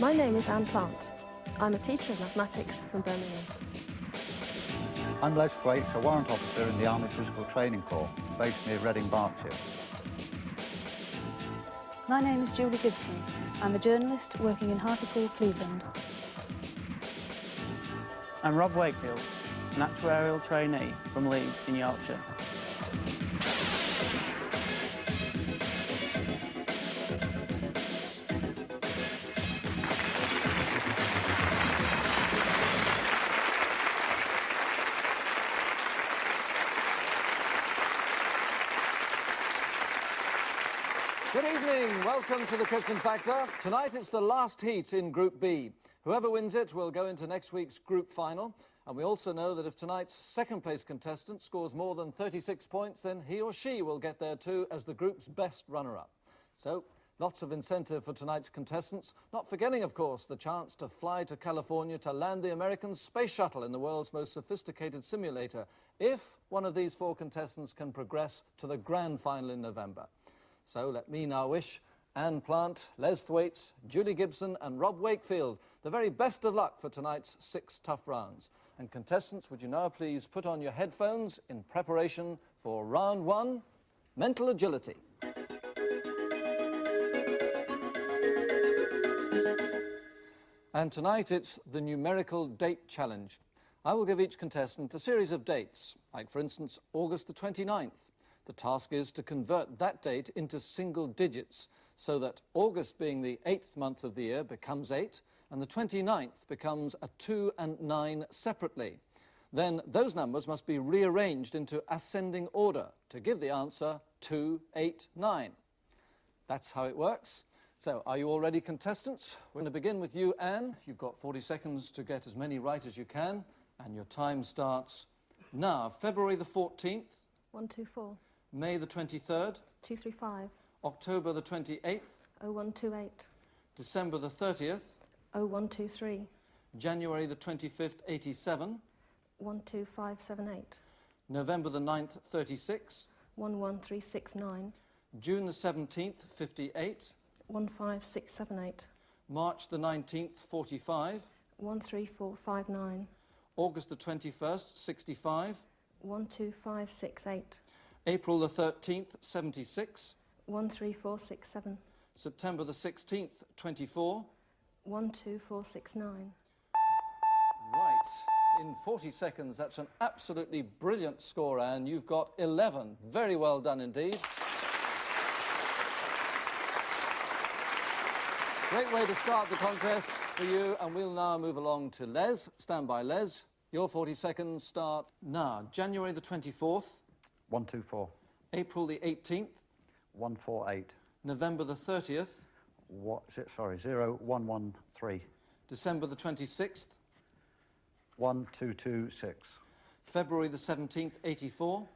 My name is Anne Plant. I'm a teacher of mathematics from Birmingham. I'm Les Thwaites, a warrant officer in the Army Physical Training Corps, based near Reading, Berkshire. My name is Julie Gibson. I'm a journalist working in Hartlepool, Cleveland. I'm Rob Wakefield, an actuarial trainee from Leeds in Yorkshire. Good evening, welcome to the Krypton Factor. Tonight it's the last heat in Group B. Whoever wins it will go into next week's group final. And we also know that if tonight's second place contestant scores more than 36 points, then he or she will get there too as the group's best runner-up. So, lots of incentive for tonight's contestants, not forgetting, of course, the chance to fly to California to land the American space shuttle in the world's most sophisticated simulator, if one of these four contestants can progress to the grand final in November. So let me now wish Anne Plant, Les Thwaites, Julie Gibson and Rob Wakefield the very best of luck for tonight's 6 tough rounds. And contestants, would you now please put on your headphones in preparation for round 1, mental agility. And tonight it's the numerical date challenge. I will give each contestant a series of dates, like for instance August the 29th. The task is to convert that date into single digits so that August, being the 8th month of the year, becomes 8 and the 29th becomes a 2 and 9 separately. Then those numbers must be rearranged into ascending order to give the answer 2, 8, 9. That's how it works. So are you all ready, contestants? We're going to begin with you, Anne. You've got 40 seconds to get as many right as you can and your time starts now. February the 14th. 124. May the 23rd. 235. October the 28th. 0128. December the 30th. 0123. January the 25th, 87. 12578. November the 9th, 36. 11369. June the 17th, 58. 15678. March the 19th, 45. 13459. August the 21st, 65. 12568. April the 13th, 76. 13467. September the 16th, 24. 12469. Right. In 40 seconds, that's an absolutely brilliant score, Anne. You've got 11. Very well done indeed. Great way to start the contest for you, and we'll now move along to Les. Stand by, Les. Your 40 seconds start now. January the 24th. 124. April the 18th. 148. November the 30th. What's it? Sorry, 0113. December the 26th. 1226. February the 17th, 84.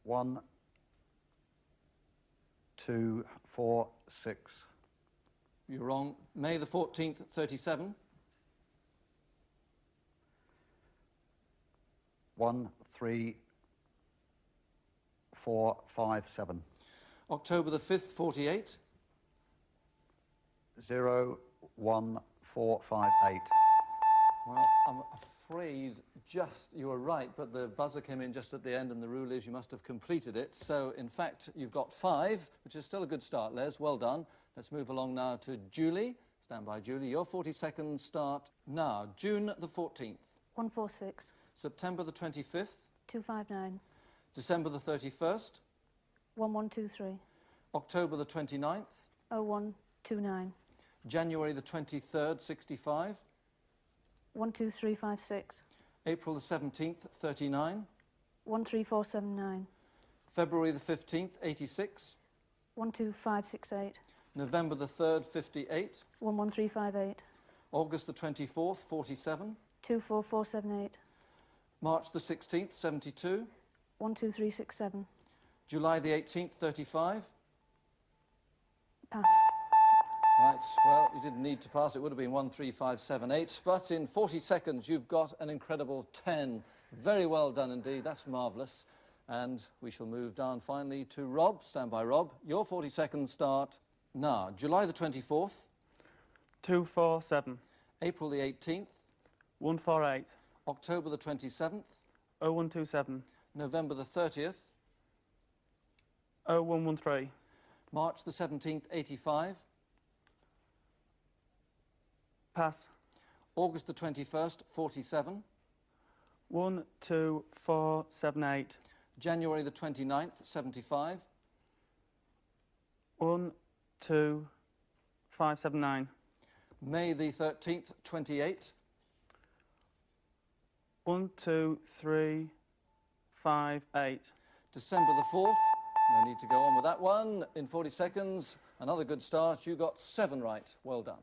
1246. You're wrong. May the 14th, 37. 13457. October the 5th, 48. 01458. Well, I'm afraid you were right, but the buzzer came in just at the end, and the rule is you must have completed it. So, in fact, you've got 5, which is still a good start, Les. Well done. Let's move along now to Julie. Stand by, Julie. Your 40 seconds start now. June the 14th. 146. September the 25th. 259. December the 31st. 1123. October the 29th. 0129. January the 23rd, 65. 12356. April the 17th, 39. 13479. February the 15th, 86. 12568. November the 3rd, 58. 11358. August the 24th, 47. 24478. March the 16th, 72. 12367. July the 18th, 35. Pass. Right, well, you didn't need to pass. It would have been 13578. But in 40 seconds, you've got an incredible 10. Very well done indeed. That's marvellous. And we shall move down finally to Rob. Stand by, Rob. Your 40 seconds start now. July the 24th. 247 April the 18th, 148 October the 27th, 0127 November the 30th, 0113 March the 17th, 85, pass. August the 21st, 47, 12478 January the 29th, 75, 12579 May the 13th, 28, 12358 December the 4th, no need to go on with that one, in 40 seconds, another good start, you got 7 right, well done.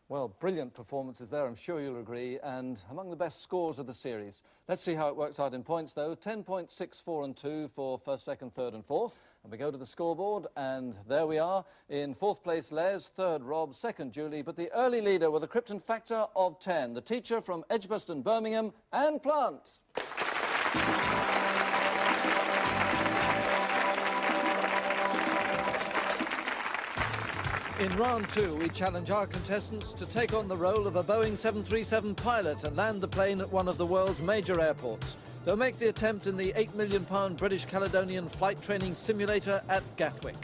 Well, brilliant performances there, I'm sure you'll agree, and among the best scores of the series. Let's see how it works out in points, though. 10 points, 6, 4 and 2 for first, second, third and fourth. And we go to the scoreboard, and there we are. In fourth place, Les, third, Rob, second, Julie, but the early leader with a Krypton Factor of 10, the teacher from Edgbaston, Birmingham, Anne Plant. In round 2, we challenge our contestants to take on the role of a Boeing 737 pilot and land the plane at one of the world's major airports. They'll make the attempt in the £8 million British Caledonian flight training simulator at Gatwick.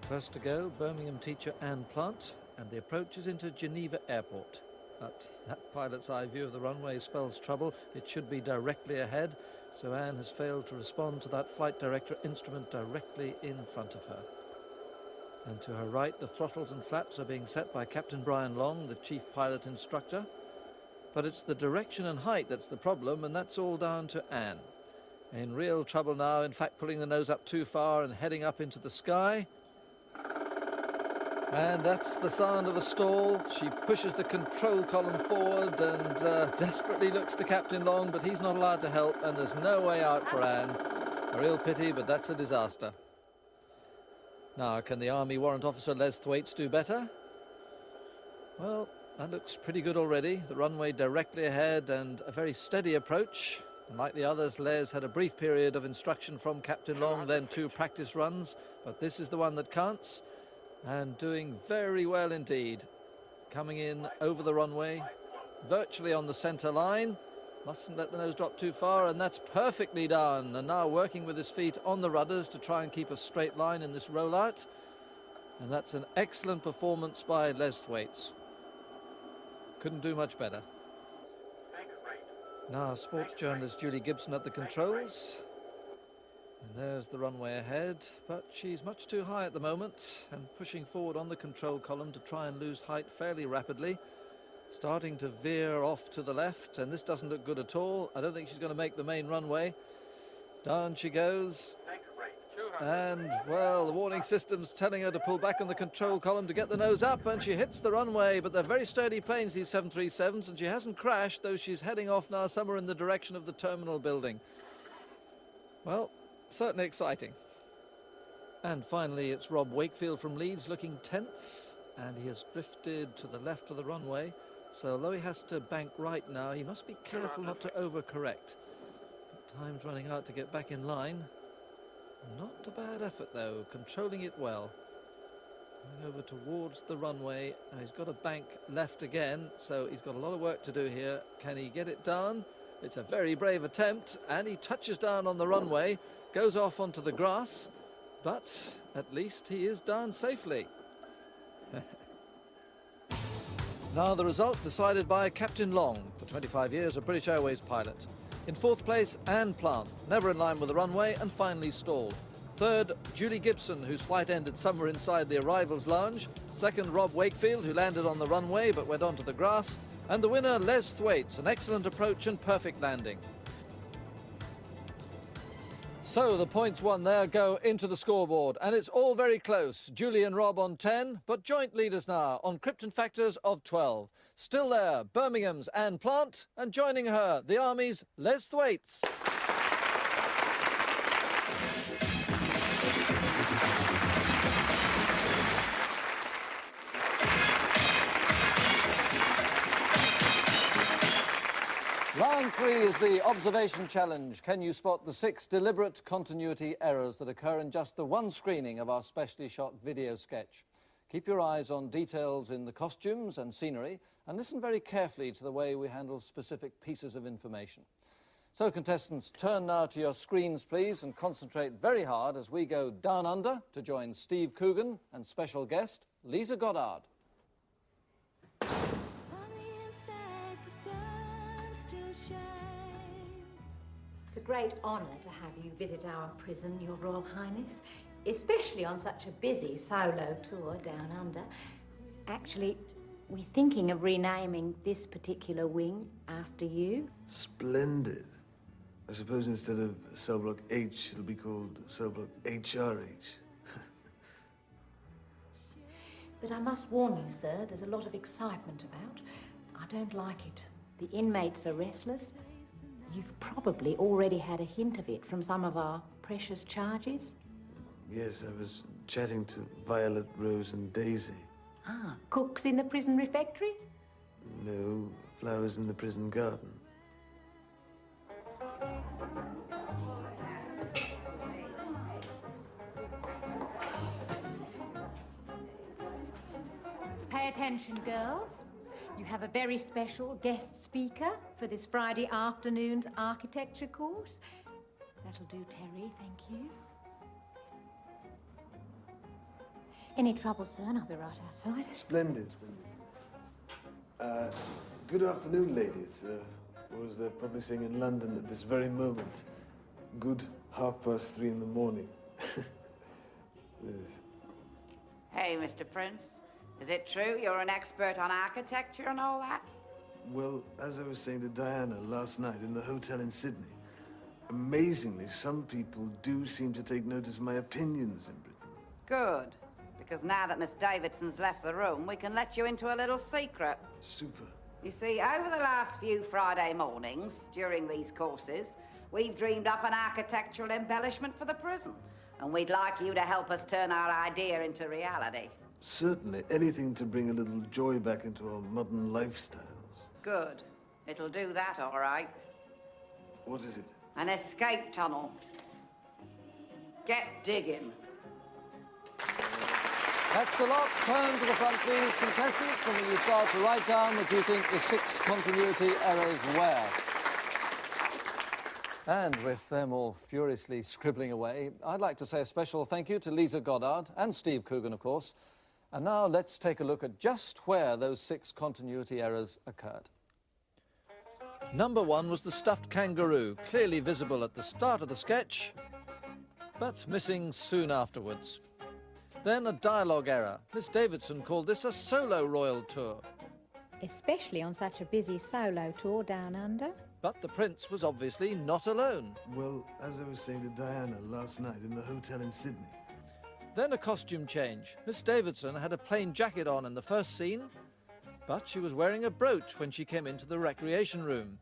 First to go, Birmingham teacher Anne Plant, and the approach is into Geneva Airport. But that pilot's eye view of the runway spells trouble. It should be directly ahead, so Anne has failed to respond to that flight director instrument directly in front of her. And to her right, the throttles and flaps are being set by Captain Brian Long, the chief pilot instructor. But it's the direction and height that's the problem, and that's all down to Anne. In real trouble now, in fact, pulling the nose up too far and heading up into the sky. And that's the sound of a stall. She pushes the control column forward and desperately looks to Captain Long, but he's not allowed to help, and there's no way out for Anne. A real pity, but that's a disaster. Now, can the Army Warrant Officer Les Thwaites do better? Well, that looks pretty good already. The runway directly ahead and a very steady approach. And like the others, Les had a brief period of instruction from Captain Long, then 2 practice runs, but this is the one that counts, and doing very well indeed. Coming in over the runway, virtually on the centre line. Mustn't let the nose drop too far, and that's perfectly done. And now working with his feet on the rudders to try and keep a straight line in this rollout. And that's an excellent performance by Les Thwaites. Couldn't do much better. Now sports journalist Julie Gibson at the controls. And there's the runway ahead, but she's much too high at the moment and pushing forward on the control column to try and lose height fairly rapidly. Starting to veer off to the left, and this doesn't look good at all. I don't think she's going to make the main runway. Down she goes. And, well, the warning system's telling her to pull back on the control column to get the nose up, and she hits the runway. But they're very sturdy planes, these 737s, and she hasn't crashed, though she's heading off now somewhere in the direction of the terminal building. Well, certainly exciting. And finally, it's Rob Wakefield from Leeds looking tense, and he has drifted to the left of the runway. So although he has to bank right now, he must be careful not to overcorrect. But time's running out to get back in line. Not a bad effort, though, controlling it well. Going over towards the runway. Now he's got a bank left again, so he's got a lot of work to do here. Can he get it down? It's a very brave attempt, and he touches down on the runway, goes off onto the grass, but at least he is down safely. Now the result decided by Captain Long, for 25 years a British Airways pilot. In fourth place, Anne Plant, never in line with the runway and finally stalled. Third, Julie Gibson, whose flight ended somewhere inside the arrivals lounge. Second, Rob Wakefield, who landed on the runway but went onto the grass. And the winner, Les Thwaites, an excellent approach and perfect landing. So the points won there go into the scoreboard, and it's all very close. Julie and Rob on 10, but joint leaders now on Krypton Factors of 12. Still there, Birmingham's Anne Plant, and joining her, the Army's Les Thwaites. Round 3 is the observation challenge. Can you spot the 6 deliberate continuity errors that occur in just the one screening of our specially shot video sketch? Keep your eyes on details in the costumes and scenery, and listen very carefully to the way we handle specific pieces of information. So, contestants, turn now to your screens, please, and concentrate very hard as we go down under to join Steve Coogan and special guest, Lisa Goddard. It's a great honour to have you visit our prison, Your Royal Highness, especially on such a busy solo tour down under. Actually, we're thinking of renaming this particular wing after you. Splendid. I suppose instead of cell block H, it'll be called cell block HRH. But I must warn you, sir, there's a lot of excitement about. I don't like it. The inmates are restless. You've probably already had a hint of it from some of our precious charges. Yes, I was chatting to Violet, Rose, and Daisy. Ah, cooks in the prison refectory? No, flowers in the prison garden. Pay attention, girls. You have a very special guest speaker for this Friday afternoon's architecture course. That'll do, Terry, thank you. Any trouble, sir, and I'll be right outside. Splendid, splendid. Good afternoon, ladies. Or as they're probably saying in London at this very moment, good 3:30 in the morning. Yes. Hey, Mr. Prince. Is it true you're an expert on architecture and all that? Well, as I was saying to Diana last night in the hotel in Sydney, amazingly, some people do seem to take notice of my opinions in Britain. Good. Because now that Miss Davidson's left the room, we can let you into a little secret. Super. You see, over the last few Friday mornings, during these courses, we've dreamed up an architectural embellishment for the prison. And we'd like you to help us turn our idea into reality. Certainly, anything to bring a little joy back into our modern lifestyles. Good. It'll do that, all right. What is it? An escape tunnel. Get digging. That's the lot. Turn to the front, please, contestants, and will you start to write down what you think the 6 continuity errors were. And with them all furiously scribbling away, I'd like to say a special thank you to Lisa Goddard and Steve Coogan, of course. And now let's take a look at just where those 6 continuity errors occurred. Number 1 was the stuffed kangaroo, clearly visible at the start of the sketch, but missing soon afterwards. Then a dialogue error. Miss Davidson called this a solo royal tour. Especially on such a busy solo tour down under. But the prince was obviously not alone. Well, as I was saying to Diana last night in the hotel in Sydney. Then a costume change. Miss Davidson had a plain jacket on in the first scene, but she was wearing a brooch when she came into the recreation room.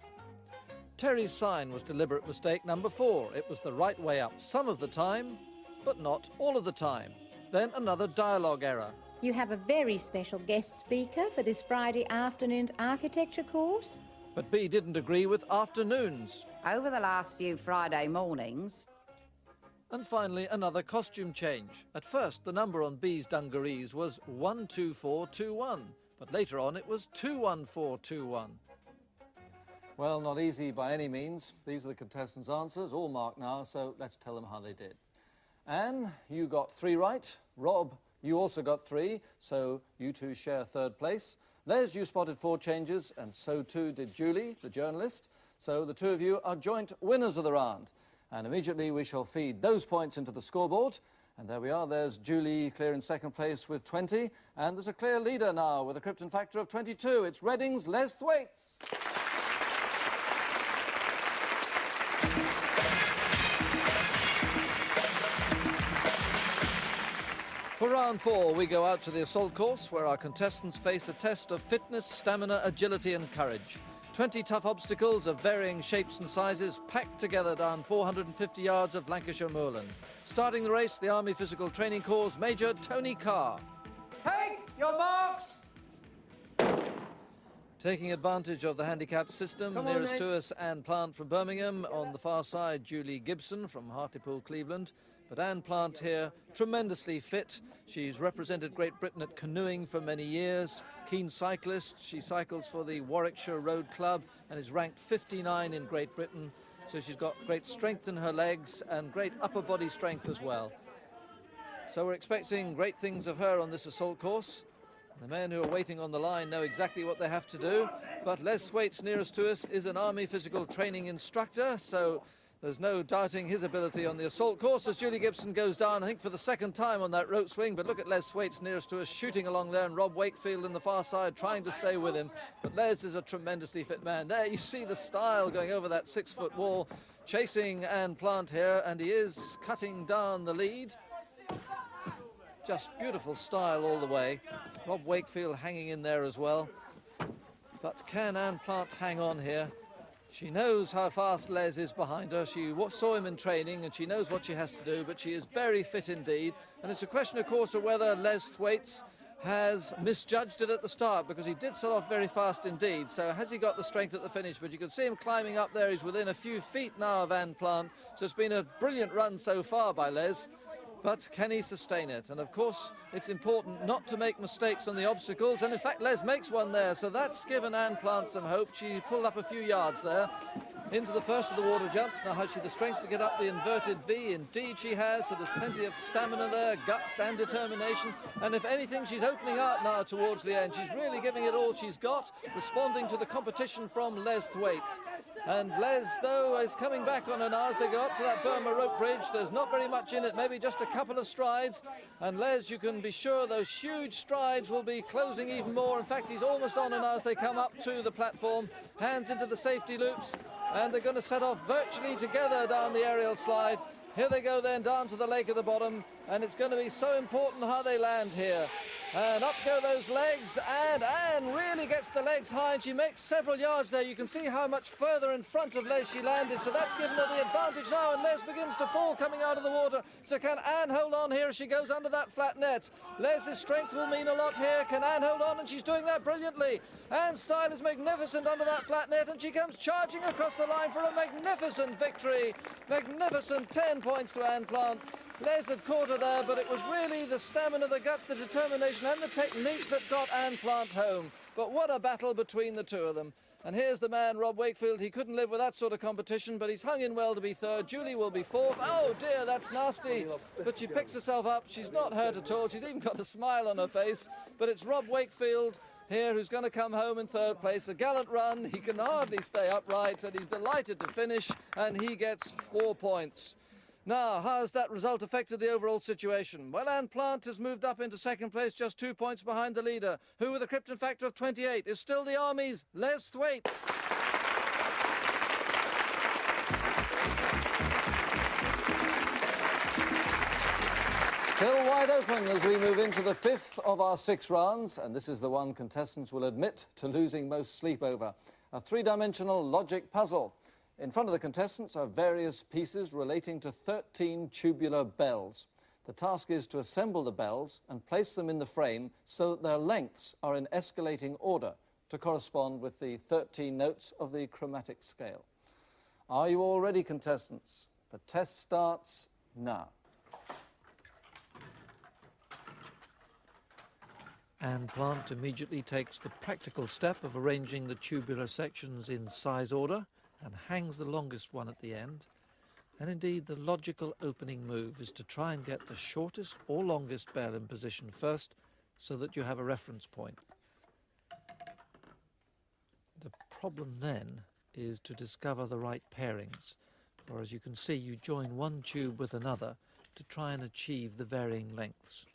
Terry's sign was deliberate mistake number 4. It was the right way up some of the time, but not all of the time. Then another dialogue error. You have a very special guest speaker for this Friday afternoon's architecture course. But B didn't agree with afternoons. Over the last few Friday mornings... And finally, another costume change. At first, the number on B's dungarees was 12421, but later on it was 21421. Well, not easy by any means. These are the contestants' answers, all marked now, so let's tell them how they did. Anne, you got 3 right. Rob, you also got 3, so you two share 3rd place. Les, you spotted 4 changes, and so too did Julie, the journalist. So the 2 of you are joint winners of the round. And immediately we shall feed those points into the scoreboard. And there we are, there's Julie clear in 2nd place with 20. And there's a clear leader now with a Krypton Factor of 22. It's Reading's Les Thwaites. For round 4, we go out to the assault course, where our contestants face a test of fitness, stamina, agility and courage. 20 tough obstacles of varying shapes and sizes packed together down 450 yards of Lancashire moorland. Starting the race, the Army Physical Training Corps' Major Tony Carr. Take your marks! Taking advantage of the handicapped system, nearest to us, Anne Plant from Birmingham. On the far side, Julie Gibson from Hartlepool, Cleveland. But Anne Plant here, tremendously fit. She's represented Great Britain at canoeing for many years. Keen cyclist. She cycles for the Warwickshire Road Club and is ranked 59 in Great Britain. So she's got great strength in her legs and great upper body strength as well. So we're expecting great things of her on this assault course. The men who are waiting on the line know exactly what they have to do. But Les Thwaites, nearest to us, is an Army physical training instructor, so there's no doubting his ability on the assault course as Julie Gibson goes down, I think, for the second time on that rope swing. But look at Les Thwaites nearest to us, shooting along there, and Rob Wakefield on the far side trying to stay with him. But Les is a tremendously fit man. There you see the style going over that 6-foot wall, chasing Anne Plant here, and he is cutting down the lead. Just beautiful style all the way. Rob Wakefield hanging in there as well. But can Anne Plant hang on here? She knows how fast Les is behind her. She saw him in training and she knows what she has to do, but she is very fit indeed. And it's a question, of course, of whether Les Thwaites has misjudged it at the start, because he did set off very fast indeed. So has he got the strength at the finish? But you can see him climbing up there. He's within a few feet now of Anne Plant. So it's been a brilliant run so far by Les. But can he sustain it? And of course, it's important not to make mistakes on the obstacles. And in fact, Les makes one there. So that's given Anne Plant some hope. She pulled up a few yards there into the first of the water jumps. Now, has she the strength to get up the inverted V? Indeed she has. So there's plenty of stamina there, guts and determination. And if anything, she's opening out now towards the end. She's really giving it all she's got, responding to the competition from Les Thwaites. And Les, though, is coming back on her now as they go up to that Burma rope bridge. There's not very much in it, maybe just a couple of strides. And Les, you can be sure those huge strides will be closing even more. In fact, he's almost on her now as they come up to the platform. Hands into the safety loops. And they're going to set off virtually together down the aerial slide. Here they go then down to the lake at the bottom. And it's going to be so important how they land here. And up go those legs, and Anne really gets the legs high, and she makes several yards there. You can see how much further in front of Les she landed, so that's given her the advantage now, and Les begins to fall coming out of the water. So can Anne hold on here as she goes under that flat net? Les's strength will mean a lot here. Can Anne hold on? And she's doing that brilliantly. Anne's style is magnificent under that flat net, and she comes charging across the line for a magnificent victory. Magnificent 10 points to Anne Plant. Les had caught her there, but it was really the stamina, the guts, the determination and the technique that got Anne Plant home. But what a battle between the two of them. And here's the man, Rob Wakefield. He couldn't live with that sort of competition, but he's hung in well to be third. Julie will be fourth. Oh, dear, that's nasty. But she picks herself up. She's not hurt at all. She's even got a smile on her face. But it's Rob Wakefield here who's going to come home in third place. A gallant run. He can hardly stay upright, and he's delighted to finish, and he gets 4 points. Now, how has that result affected the overall situation? Well, Anne Plant has moved up into second place, just 2 points behind the leader, who with a Krypton Factor of 28 is still the Army's Les Thwaites. Still wide open as we move into the fifth of our 6 rounds, and this is the one contestants will admit to losing most sleep over. A 3-dimensional logic puzzle. In front of the contestants are various pieces relating to 13 tubular bells. The task is to assemble the bells and place them in the frame so that their lengths are in escalating order to correspond with the 13 notes of the chromatic scale. Are you all ready, contestants? The test starts now. Anne Plant immediately takes the practical step of arranging the tubular sections in size order and hangs the longest one at the end. And indeed, the logical opening move is to try and get the shortest or longest bell in position first so that you have a reference point. The problem then is to discover the right pairings, for as you can see, you join one tube with another to try and achieve the varying lengths.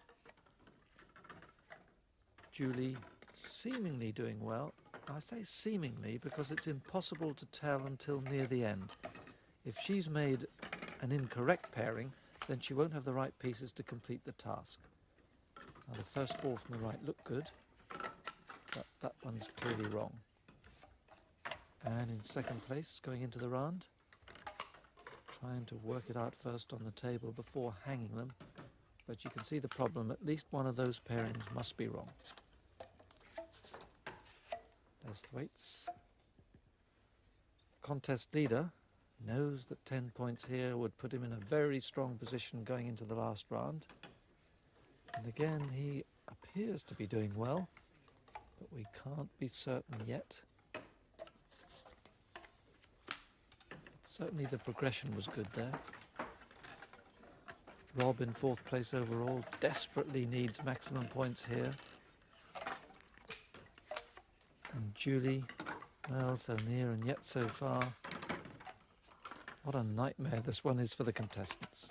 Julie seemingly doing well. I say seemingly because it's impossible to tell until near the end. If she's made an incorrect pairing, then she won't have the right pieces to complete the task. Now, the first 4 from the right look good, but that one's clearly wrong. And in second place, going into the round, trying to work it out first on the table before hanging them, but you can see the problem. At least one of those pairings must be wrong. Les Thwaites, contest leader, Knows that 10 points here would put him in a very strong position going into the last round. And again, he appears to be doing well, but we can't be certain yet. Certainly the progression was good there. Rob in 4th place overall, desperately needs maximum points here. And Julie, well, so near and yet so far. What a nightmare this one is for the contestants.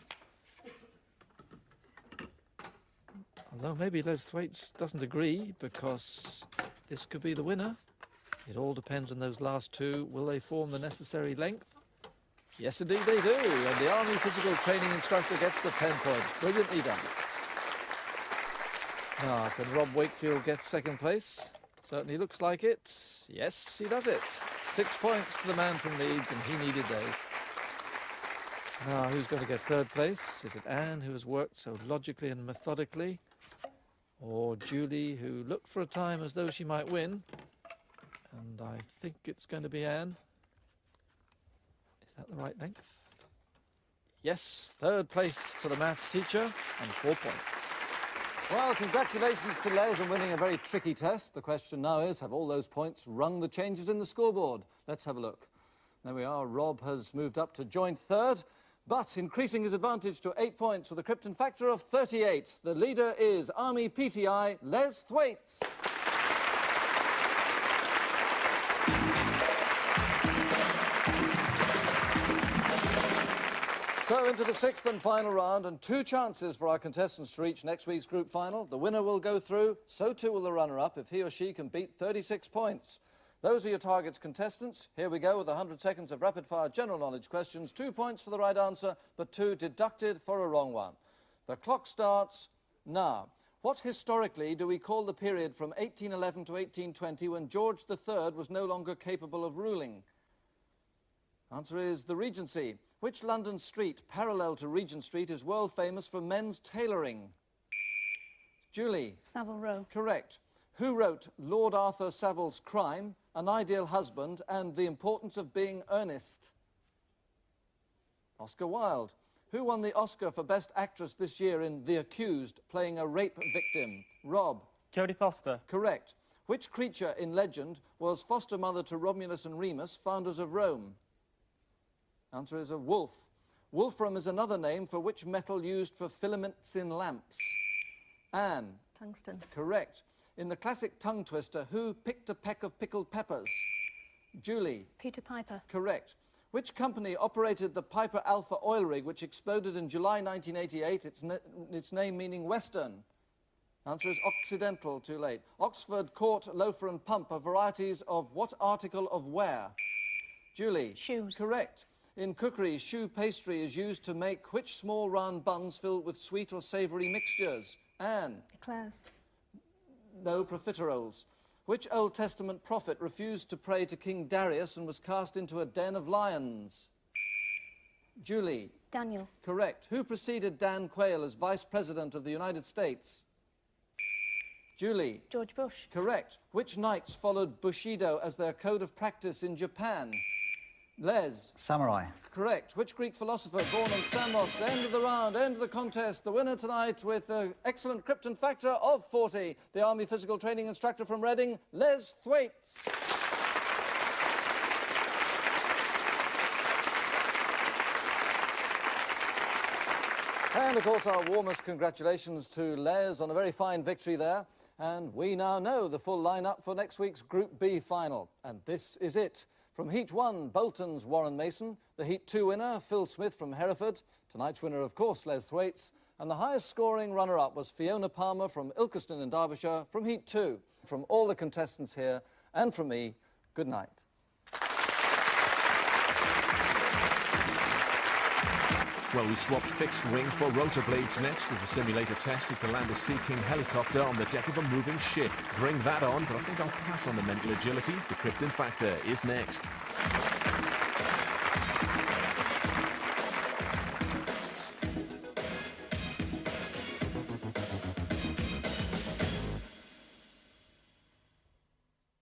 Although maybe Les Thwaites doesn't agree, because this could be the winner. It all depends on those last two. Will they form the necessary length? Yes, indeed they do. And the Army physical training instructor gets the 10 points. Brilliantly done. Now, can Rob Wakefield get 2nd place? Certainly looks like it. Yes, he does it. 6 points to the man from Leeds, and he needed those. Now, who's going to get 3rd place? Is it Anne, who has worked so logically and methodically? Or Julie, who looked for a time as though she might win? And I think it's going to be Anne. Is that the right length? Yes, 3rd place to the maths teacher and 4 points. Well, congratulations to Les on winning a very tricky test. The question now is, have all those points rung the changes in the scoreboard? Let's have a look. There we are. Rob has moved up to joint 3rd, but increasing his advantage to 8 points with a Krypton Factor of 38. The leader is Army PTI Les Thwaites. So into the 6th and final round, and 2 chances for our contestants to reach next week's group final. The winner will go through, so too will the runner-up if he or she can beat 36 points. Those are your targets, contestants. Here we go with 100 seconds of rapid-fire general knowledge questions. 2 points for the right answer, but 2 deducted for a wrong one. The clock starts now. What historically do we call the period from 1811 to 1820 when George III was no longer capable of ruling? Answer is the Regency. Which London street parallel to Regent Street is world famous for men's tailoring? Julie. Savile Row. Correct. Who wrote Lord Arthur Savile's Crime, An Ideal Husband, and The Importance of Being Earnest? Oscar Wilde. Who won the Oscar for Best Actress this year in The Accused, playing a rape victim? Rob. Jodie Foster. Correct. Which creature in legend was foster mother to Romulus and Remus, founders of Rome? Answer is a wolf. Wolfram is another name for which metal used for filaments in lamps? Anne. Tungsten. Correct. In the classic tongue twister, who picked a peck of pickled peppers? Julie. Peter Piper. Correct. Which company operated the Piper Alpha oil rig which exploded in July 1988, its name meaning Western? Answer is Occidental, too late. Oxford, Court, Loafer and Pump are varieties of what article of wear? Julie. Shoes. Correct. In cookery, choux pastry is used to make which small round buns filled with sweet or savoury mixtures? Anne. Eclairs. No, profiteroles. Which Old Testament prophet refused to pray to King Darius and was cast into a den of lions? Julie. Daniel. Correct. Who preceded Dan Quayle as Vice President of the United States? Julie. George Bush. Correct. Which knights followed Bushido as their code of practice in Japan? Les. Samurai. Correct. Which Greek philosopher born on Samos? End of the round, end of the contest. The winner tonight with an excellent Krypton Factor of 40. The Army Physical Training Instructor from Reading, Les Thwaites. And, of course, our warmest congratulations to Les on a very fine victory there. And we now know the full lineup for next week's Group B final. And this is it. From Heat 1, Bolton's Warren Mason. The Heat 2 winner, Phil Smith from Hereford. Tonight's winner, of course, Les Thwaites. And the highest scoring runner-up was Fiona Palmer from Ilkeston in Derbyshire from Heat 2. From all the contestants here and from me, good night. Well, we swapped fixed wing for rotor blades next as a simulator test is to land a Sea King helicopter on the deck of a moving ship. Bring that on, but I think I'll pass on the mental agility. The Krypton Factor is next.